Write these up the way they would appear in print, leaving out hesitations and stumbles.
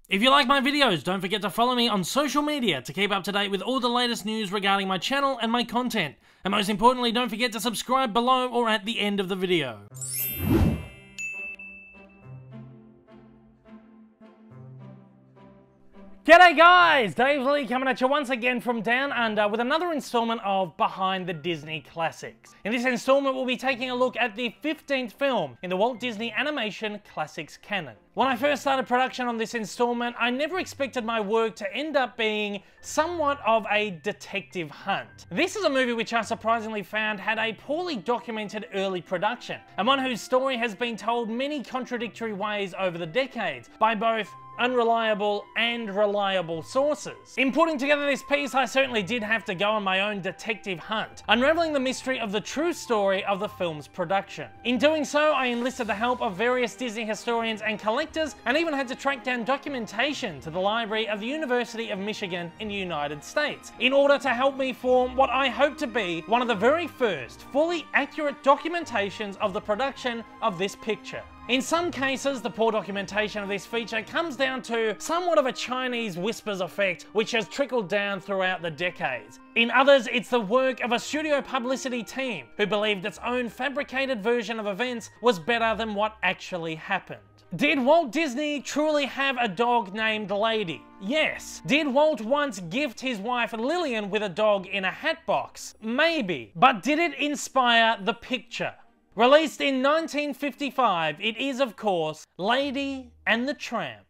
If you like my videos, don't forget to follow me on social media to keep up to date with all the latest news regarding my channel and my content. And most importantly, don't forget to subscribe below or at the end of the video. G'day guys, Dave Lee coming at you once again from Down Under with another installment of Behind the Disney Classics. In this installment we'll be taking a look at the 15th film in the Walt Disney Animation Classics canon. When I first started production on this installment, I never expected my work to end up being somewhat of a detective hunt. This is a movie which I surprisingly found had a poorly documented early production, and one whose story has been told many contradictory ways over the decades by both unreliable and reliable sources. In putting together this piece, I certainly did have to go on my own detective hunt, unraveling the mystery of the true story of the film's production. In doing so, I enlisted the help of various Disney historians and collectors, and even had to track down documentation to the library of the University of Michigan in the United States, in order to help me form what I hope to be one of the very first fully accurate documentations of the production of this picture. In some cases, the poor documentation of this feature comes down to somewhat of a Chinese whispers effect which has trickled down throughout the decades. In others, it's the work of a studio publicity team who believed its own fabricated version of events was better than what actually happened. Did Walt Disney truly have a dog named Lady? Yes. Did Walt once gift his wife Lillian with a dog in a hatbox? Maybe. But did it inspire the picture? Released in 1955, it is, of course, Lady and the Tramp.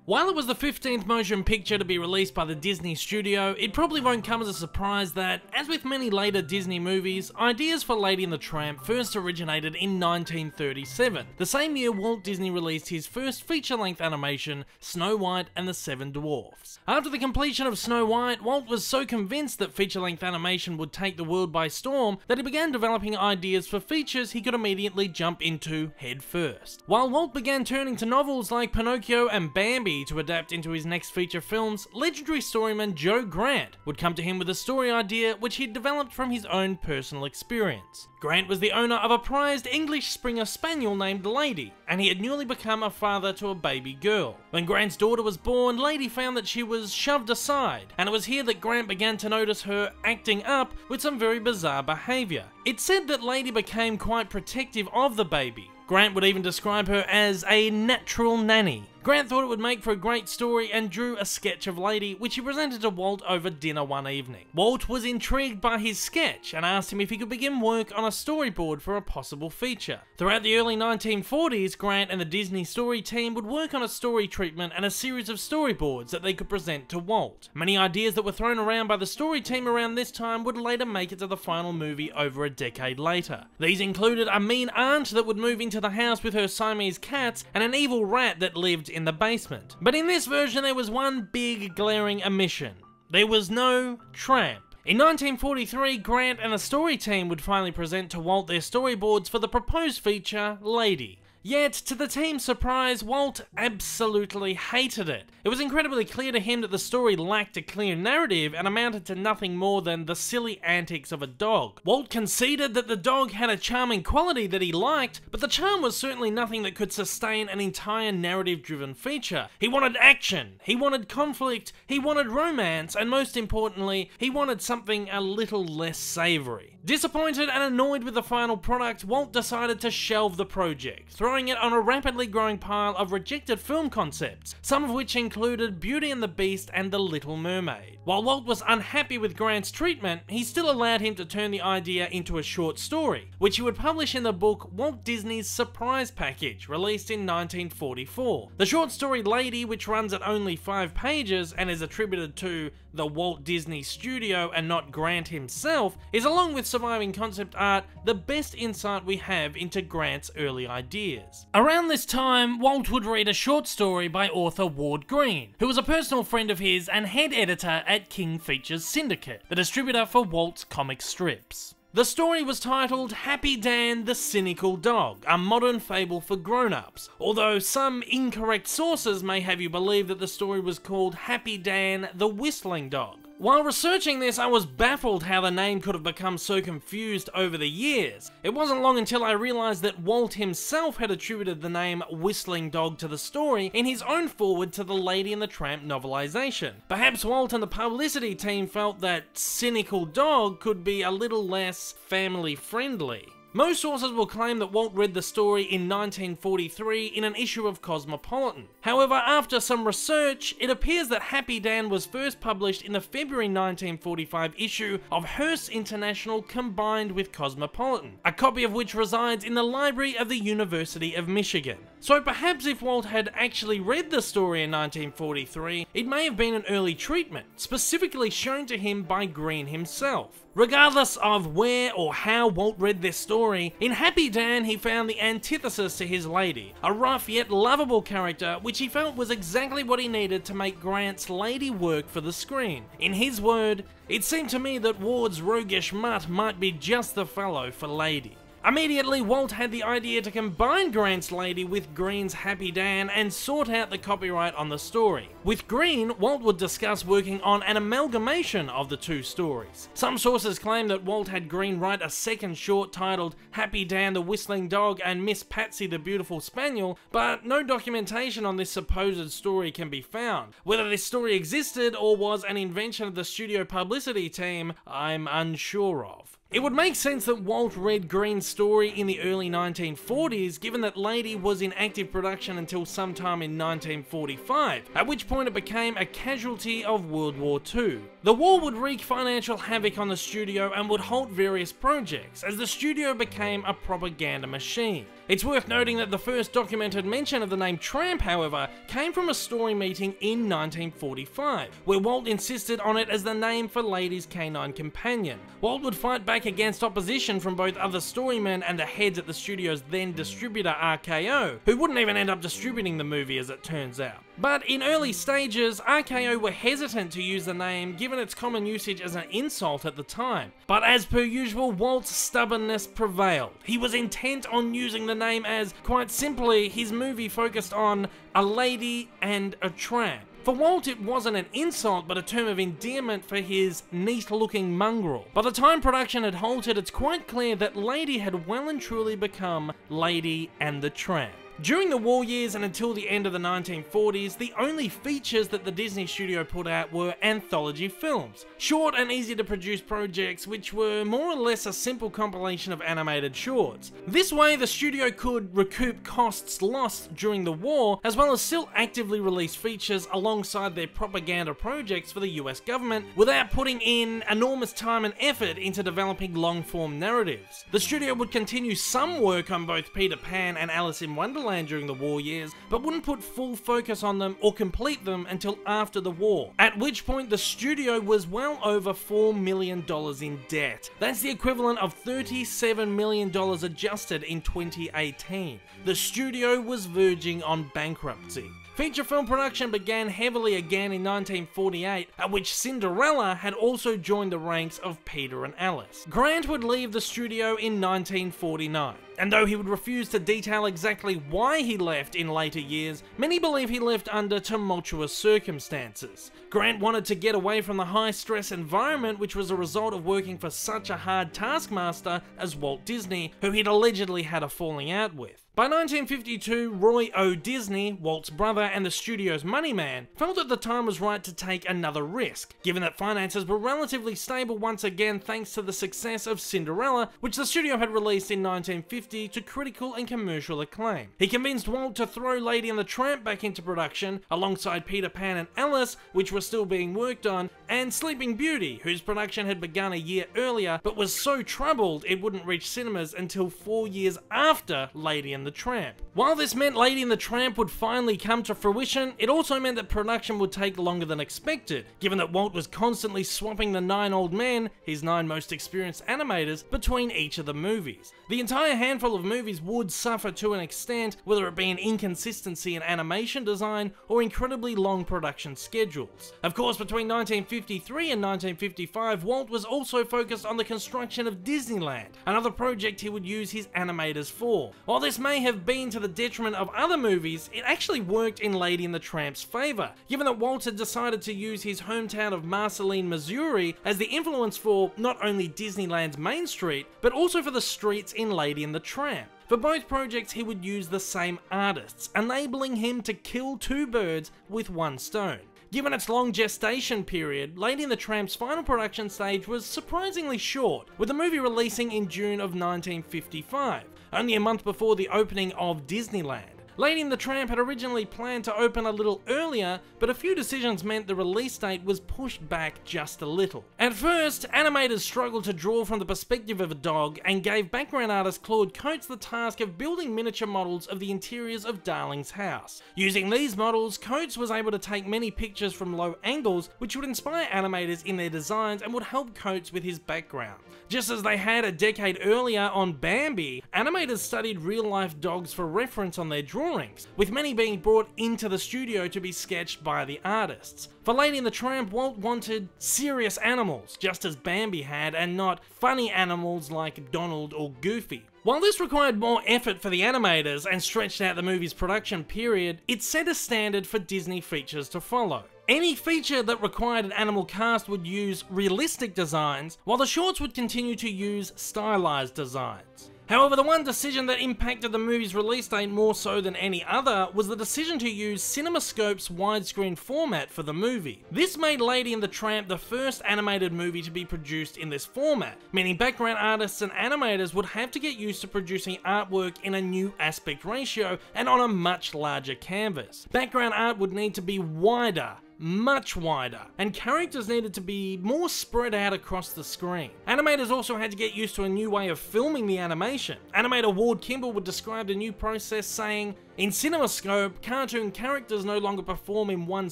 While it was the 15th motion picture to be released by the Disney studio, it probably won't come as a surprise that, as with many later Disney movies, ideas for Lady and the Tramp first originated in 1937, the same year Walt Disney released his first feature-length animation, Snow White and the Seven Dwarfs. After the completion of Snow White, Walt was so convinced that feature-length animation would take the world by storm that he began developing ideas for features he could immediately jump into head first. While Walt began turning to novels like Pinocchio and Bambi to adapt into his next feature films, legendary storyman Joe Grant would come to him with a story idea which he'd developed from his own personal experience. Grant was the owner of a prized English Springer Spaniel named Lady, and he had newly become a father to a baby girl. When Grant's daughter was born, Lady found that she was shoved aside, and it was here that Grant began to notice her acting up with some very bizarre behaviour. It's said that Lady became quite protective of the baby. Grant would even describe her as a natural nanny. Grant thought it would make for a great story and drew a sketch of Lady, which he presented to Walt over dinner one evening. Walt was intrigued by his sketch and asked him if he could begin work on a storyboard for a possible feature. Throughout the early 1940s, Grant and the Disney story team would work on a story treatment and a series of storyboards that they could present to Walt. Many ideas that were thrown around by the story team around this time would later make it to the final movie over a decade later. These included a mean aunt that would move into the house with her Siamese cats and an evil rat that lived in the basement. But in this version there was one big glaring omission. There was no Tramp. In 1943, Grant and the story team would finally present to Walt their storyboards for the proposed feature, Lady. Yet, to the team's surprise, Walt absolutely hated it. It was incredibly clear to him that the story lacked a clear narrative and amounted to nothing more than the silly antics of a dog. Walt conceded that the dog had a charming quality that he liked, but the charm was certainly nothing that could sustain an entire narrative-driven feature. He wanted action, he wanted conflict, he wanted romance, and most importantly, he wanted something a little less savoury. Disappointed and annoyed with the final product, Walt decided to shelve the project, throwing it on a rapidly growing pile of rejected film concepts, some of which included Beauty and the Beast and The Little Mermaid. While Walt was unhappy with Grant's treatment, he still allowed him to turn the idea into a short story, which he would publish in the book Walt Disney's Surprise Package, released in 1944. The short story Lady, which runs at only 5 pages and is attributed to the Walt Disney Studio and not Grant himself, is, along with surviving concept art, the best insight we have into Grant's early ideas. Around this time, Walt would read a short story by author Ward Green, who was a personal friend of his and head editor at King Features Syndicate, the distributor for Walt's comic strips. The story was titled Happy Dan the Cynical Dog, a modern fable for grown-ups, although some incorrect sources may have you believe that the story was called Happy Dan the Whistling Dog. While researching this, I was baffled how the name could have become so confused over the years. It wasn't long until I realized that Walt himself had attributed the name Whistling Dog to the story in his own foreword to the Lady and the Tramp novelization. Perhaps Walt and the publicity team felt that cynical dog could be a little less family friendly. Most sources will claim that Walt read the story in 1943 in an issue of Cosmopolitan. However, after some research, it appears that Happy Dan was first published in the February 1945 issue of Hearst International combined with Cosmopolitan, a copy of which resides in the library of the University of Michigan. So perhaps if Walt had actually read the story in 1943, it may have been an early treatment, specifically shown to him by Green himself. Regardless of where or how Walt read this story, in Happy Dan he found the antithesis to his lady, a rough yet lovable character which he felt was exactly what he needed to make Grant's lady work for the screen. In his word, "It seemed to me that Ward's roguish mutt might be just the fellow for lady." Immediately, Walt had the idea to combine Grant's lady with Green's Happy Dan and sort out the copyright on the story. With Green, Walt would discuss working on an amalgamation of the two stories. Some sources claim that Walt had Green write a second short titled Happy Dan the Whistling Dog and Miss Patsy the Beautiful Spaniel, but no documentation on this supposed story can be found. Whether this story existed or was an invention of the studio publicity team, I'm unsure of. It would make sense that Walt read Green's story in the early 1940s, given that Lady was in active production until sometime in 1945, at which point it became a casualty of World War II. The war would wreak financial havoc on the studio and would halt various projects, as the studio became a propaganda machine. It's worth noting that the first documented mention of the name Tramp, however, came from a story meeting in 1945, where Walt insisted on it as the name for Lady's canine companion. Walt would fight back against opposition from both other storymen and the heads at the studio's then distributor RKO, who wouldn't even end up distributing the movie as it turns out. But in early stages, RKO were hesitant to use the name given its common usage as an insult at the time. But as per usual, Walt's stubbornness prevailed. He was intent on using the name as, quite simply, his movie focused on a lady and a tramp. For Walt, it wasn't an insult, but a term of endearment for his neat-looking mongrel. By the time production had halted, it's quite clear that Lady had well and truly become Lady and the Tramp. During the war years and until the end of the 1940s, the only features that the Disney studio put out were anthology films, short and easy to produce projects which were more or less a simple compilation of animated shorts. This way, the studio could recoup costs lost during the war, as well as still actively release features alongside their propaganda projects for the US government, without putting in enormous time and effort into developing long-form narratives. The studio would continue some work on both Peter Pan and Alice in Wonderland during the war years, but wouldn't put full focus on them or complete them until after the war, at which point the studio was well over $4 million in debt. That's the equivalent of $37 million adjusted in 2018. The studio was verging on bankruptcy. Feature film production began heavily again in 1948, at which Cinderella had also joined the ranks of Peter and Alice. Grant would leave the studio in 1949, and though he would refuse to detail exactly why he left in later years, many believe he left under tumultuous circumstances. Grant wanted to get away from the high-stress environment which was a result of working for such a hard taskmaster as Walt Disney, who he'd allegedly had a falling out with. By 1952, Roy O. Disney, Walt's brother and the studio's money man, felt that the time was right to take another risk, given that finances were relatively stable once again thanks to the success of Cinderella, which the studio had released in 1950 to critical and commercial acclaim. He convinced Walt to throw Lady and the Tramp back into production, alongside Peter Pan and Alice, which were still being worked on, and Sleeping Beauty, whose production had begun a year earlier, but was so troubled it wouldn't reach cinemas until 4 years after Lady and the Tramp. While this meant Lady and the Tramp would finally come to fruition, it also meant that production would take longer than expected, given that Walt was constantly swapping the 9 old men, his 9 most experienced animators, between each of the movies. The entire handful of movies would suffer to an extent, whether it be an inconsistency in animation design or incredibly long production schedules. Of course, between 1953 and 1955, Walt was also focused on the construction of Disneyland, another project he would use his animators for. While this may may have been to the detriment of other movies, it actually worked in Lady and the Tramp's favour, given that Walt had decided to use his hometown of Marceline, Missouri as the influence for not only Disneyland's Main Street, but also for the streets in Lady and the Tramp. For both projects, he would use the same artists, enabling him to kill two birds with one stone. Given its long gestation period, Lady and the Tramp's final production stage was surprisingly short, with the movie releasing in June of 1955, only a month before the opening of Disneyland. Lady and the Tramp had originally planned to open a little earlier, but a few decisions meant the release date was pushed back just a little. At first, animators struggled to draw from the perspective of a dog and gave background artist Claude Coates the task of building miniature models of the interiors of Darling's house. Using these models, Coates was able to take many pictures from low angles, which would inspire animators in their designs and would help Coates with his background. Just as they had a decade earlier on Bambi, animators studied real-life dogs for reference on their drawings, with many being brought into the studio to be sketched by the artists. For Lady and the Tramp, Walt wanted serious animals, just as Bambi had, and not funny animals like Donald or Goofy. While this required more effort for the animators and stretched out the movie's production period, it set a standard for Disney features to follow. Any feature that required an animal cast would use realistic designs, while the shorts would continue to use stylized designs. However, the one decision that impacted the movie's release date more so than any other was the decision to use CinemaScope's widescreen format for the movie. This made Lady and the Tramp the first animated movie to be produced in this format, meaning background artists and animators would have to get used to producing artwork in a new aspect ratio and on a much larger canvas. Background art would need to be wider, much wider, and characters needed to be more spread out across the screen. Animators also had to get used to a new way of filming the animation. Animator Ward Kimball would describe the new process saying, "In CinemaScope, cartoon characters no longer perform in one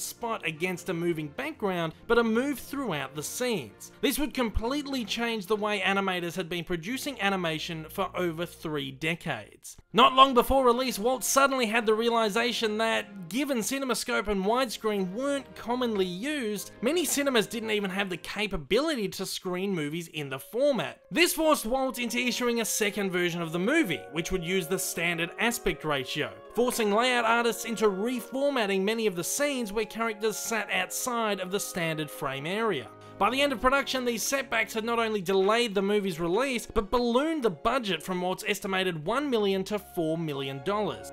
spot against a moving background, but are moved throughout the scenes." This would completely change the way animators had been producing animation for over 3 decades. Not long before release, Walt suddenly had the realization that, given CinemaScope and widescreen weren't commonly used, many cinemas didn't even have the capability to screen movies in the format. This forced Walt into issuing a second version of the movie, which would use the standard aspect ratio, forcing layout artists into reformatting many of the scenes where characters sat outside of the standard frame area. By the end of production, these setbacks had not only delayed the movie's release, but ballooned the budget from Walt's estimated $1 million to $4 million.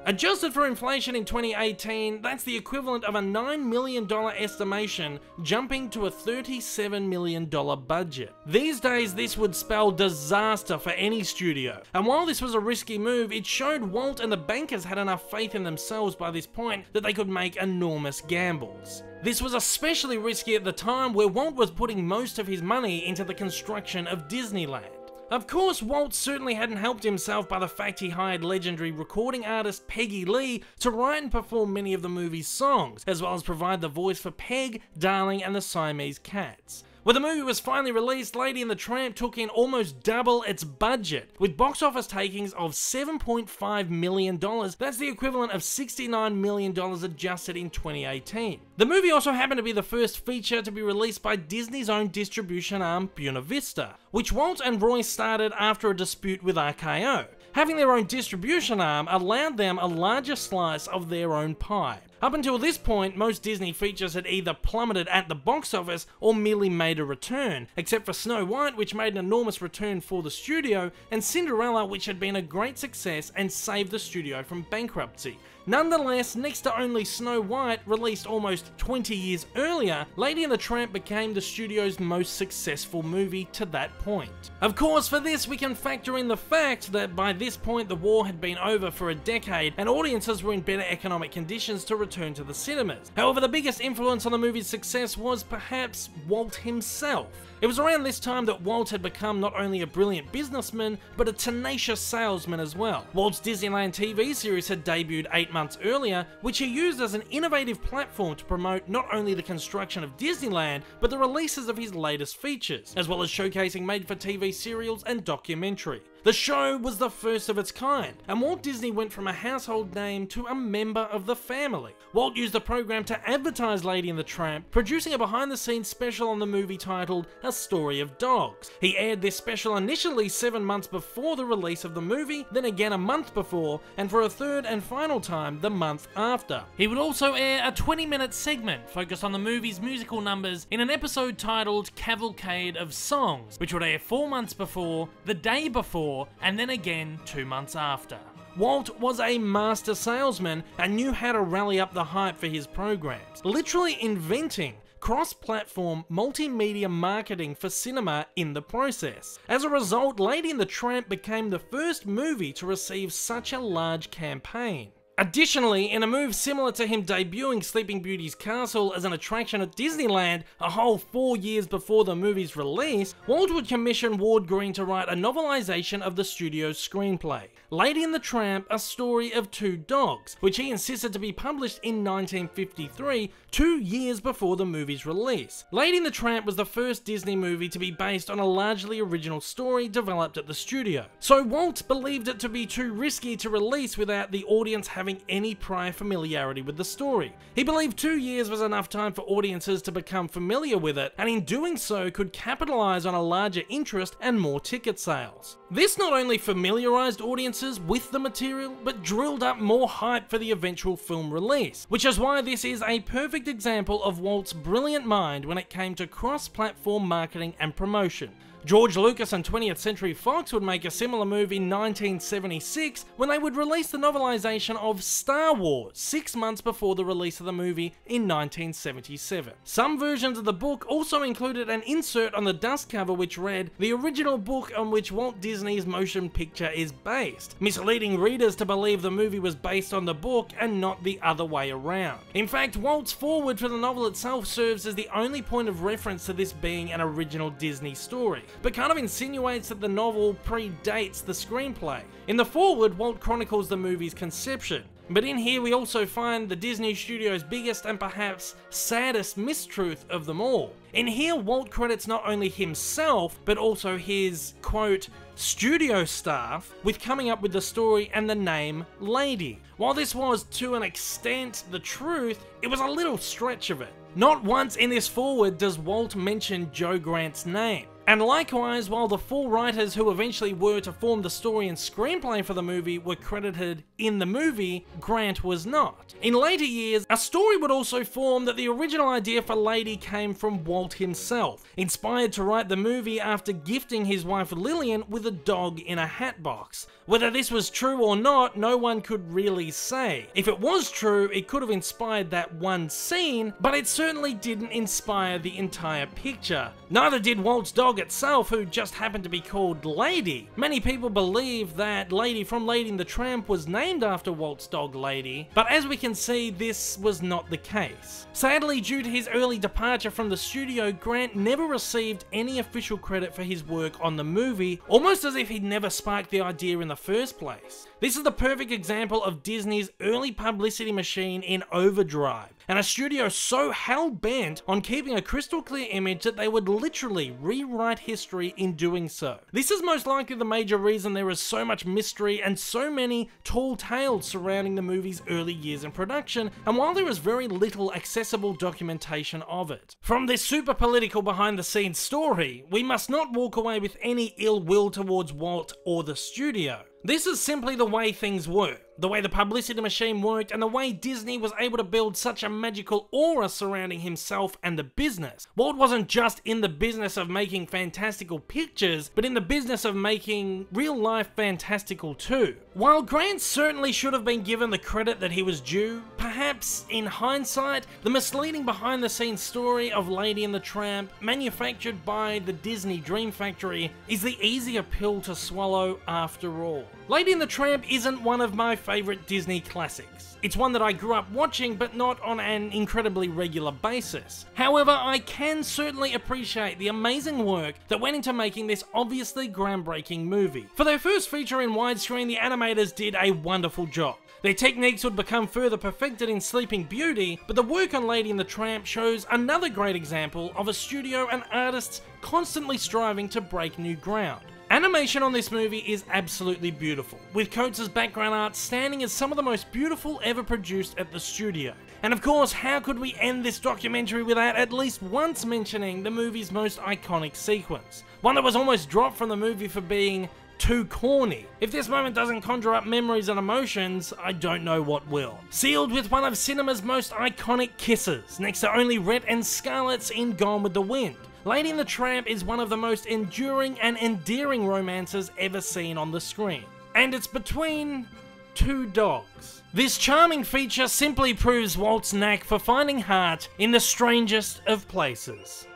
Adjusted for inflation in 2018, that's the equivalent of a $9 million estimation, jumping to a $37 million budget. These days, this would spell disaster for any studio. And while this was a risky move, it showed Walt and the bankers had enough faith in themselves by this point that they could make enormous gambles. This was especially risky at the time where Walt was putting most of his money into the construction of Disneyland. Of course, Walt certainly hadn't helped himself by the fact he hired legendary recording artist Peggy Lee to write and perform many of the movie's songs, as well as provide the voice for Peg, Darling, and the Siamese Cats. When the movie was finally released, Lady and the Tramp took in almost double its budget, with box office takings of $7.5 million. That's the equivalent of $69 million adjusted in 2018. The movie also happened to be the first feature to be released by Disney's own distribution arm, Buena Vista, which Walt and Roy started after a dispute with RKO. Having their own distribution arm allowed them a larger slice of their own pie. Up until this point, most Disney features had either plummeted at the box office or merely made a return, except for Snow White, which made an enormous return for the studio, and Cinderella, which had been a great success and saved the studio from bankruptcy. Nonetheless, next to only Snow White, released almost 20 years earlier, Lady and the Tramp became the studio's most successful movie to that point. Of course, for this we can factor in the fact that by this point the war had been over for a decade and audiences were in better economic conditions to return to the cinemas. However, the biggest influence on the movie's success was perhaps Walt himself. It was around this time that Walt had become not only a brilliant businessman, but a tenacious salesman as well. Walt's Disneyland TV series had debuted 8 months earlier, which he used as an innovative platform to promote not only the construction of Disneyland, but the releases of his latest features, as well as showcasing made-for-TV serials and documentary. The show was the first of its kind, and Walt Disney went from a household name to a member of the family. Walt used the program to advertise Lady and the Tramp, producing a behind-the-scenes special on the movie titled A Story of Dogs. He aired this special initially 7 months before the release of the movie, then again a month before, and for a third and final time the month after. He would also air a 20-minute segment focused on the movie's musical numbers in an episode titled Cavalcade of Songs, which would air 4 months before, the day before, and then again 2 months after. Walt was a master salesman and knew how to rally up the hype for his programs, literally inventing cross-platform multimedia marketing for cinema in the process. As a result, Lady and the Tramp became the first movie to receive such a large campaign. Additionally, in a move similar to him debuting Sleeping Beauty's castle as an attraction at Disneyland a whole 4 years before the movie's release, Walt would commission Ward Green to write a novelization of the studio's screenplay, Lady and the Tramp, A Story of Two Dogs, which he insisted to be published in 1953, 2 years before the movie's release. Lady and the Tramp was the first Disney movie to be based on a largely original story developed at the studio, so Walt believed it to be too risky to release without the audience having any prior familiarity with the story. He believed 2 years was enough time for audiences to become familiar with it, and in doing so could capitalize on a larger interest and more ticket sales. This not only familiarized audiences with the material, but drilled up more hype for the eventual film release, which is why this is a perfect example of Walt's brilliant mind when it came to cross-platform marketing and promotion. George Lucas and 20th Century Fox would make a similar move in 1976 when they would release the novelization of Star Wars 6 months before the release of the movie in 1977. Some versions of the book also included an insert on the dust cover which read, "The original book on which Walt Disney's motion picture is based," misleading readers to believe the movie was based on the book and not the other way around. In fact, Walt's foreword for the novel itself serves as the only point of reference to this being an original Disney story, but kind of insinuates that the novel predates the screenplay. In the foreword, Walt chronicles the movie's conception, but in here we also find the Disney studio's biggest and perhaps saddest mistruth of them all. In here, Walt credits not only himself, but also his, quote, studio staff with coming up with the story and the name Lady. While this was, to an extent, the truth, it was a little stretch of it. Not once in this foreword does Walt mention Joe Grant's name. And likewise, while the 4 writers who eventually were to form the story and screenplay for the movie were credited in the movie, Grant was not. In later years, a story would also form that the original idea for Lady came from Walt himself, inspired to write the movie after gifting his wife Lillian with a dog in a hat box. Whether this was true or not, no one could really say. If it was true, it could have inspired that one scene, but it certainly didn't inspire the entire picture. Neither did Walt's dog itself, who just happened to be called Lady. Many people believe that Lady from Lady and the Tramp was named after Walt's dog Lady, but as we can see, this was not the case. Sadly, due to his early departure from the studio, Grant never received any official credit for his work on the movie, almost as if he'd never sparked the idea in the first place. This is the perfect example of Disney's early publicity machine in overdrive, and a studio so hell-bent on keeping a crystal clear image that they would literally rewrite history in doing so. This is most likely the major reason there is so much mystery and so many tall tales surrounding the movie's early years in production, and while there is very little accessible documentation of it. From this super political behind-the-scenes story, we must not walk away with any ill will towards Walt or the studio. This is simply the way things were, the way the publicity machine worked, and the way Disney was able to build such a magical aura surrounding himself and the business. Walt wasn't just in the business of making fantastical pictures, but in the business of making real-life fantastical too. While Grant certainly should have been given the credit that he was due, perhaps in hindsight, the misleading behind-the-scenes story of Lady and the Tramp, manufactured by the Disney Dream Factory, is the easier pill to swallow after all. Lady and the Tramp isn't one of my favourite Disney classics. It's one that I grew up watching, but not on an incredibly regular basis. However, I can certainly appreciate the amazing work that went into making this obviously groundbreaking movie. For their first feature in widescreen, the animators did a wonderful job. Their techniques would become further perfected in Sleeping Beauty, but the work on Lady and the Tramp shows another great example of a studio and artists constantly striving to break new ground. Animation on this movie is absolutely beautiful, with Coates' background art standing as some of the most beautiful ever produced at the studio. And of course, how could we end this documentary without at least once mentioning the movie's most iconic sequence? One that was almost dropped from the movie for being too corny. If this moment doesn't conjure up memories and emotions, I don't know what will. Sealed with one of cinema's most iconic kisses, next to only Rhett and Scarlett's in Gone with the Wind, Lady and the Tramp is one of the most enduring and endearing romances ever seen on the screen. And it's between two dogs. This charming feature simply proves Walt's knack for finding heart in the strangest of places.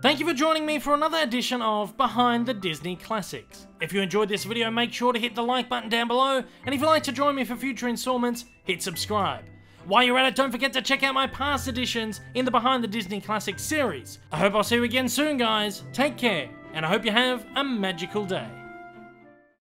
Thank you for joining me for another edition of Behind the Disney Classics. If you enjoyed this video, make sure to hit the like button down below, and if you'd like to join me for future installments, hit subscribe. While you're at it, don't forget to check out my past editions in the Behind the Disney Classics series. I hope I'll see you again soon, guys. Take care, and I hope you have a magical day.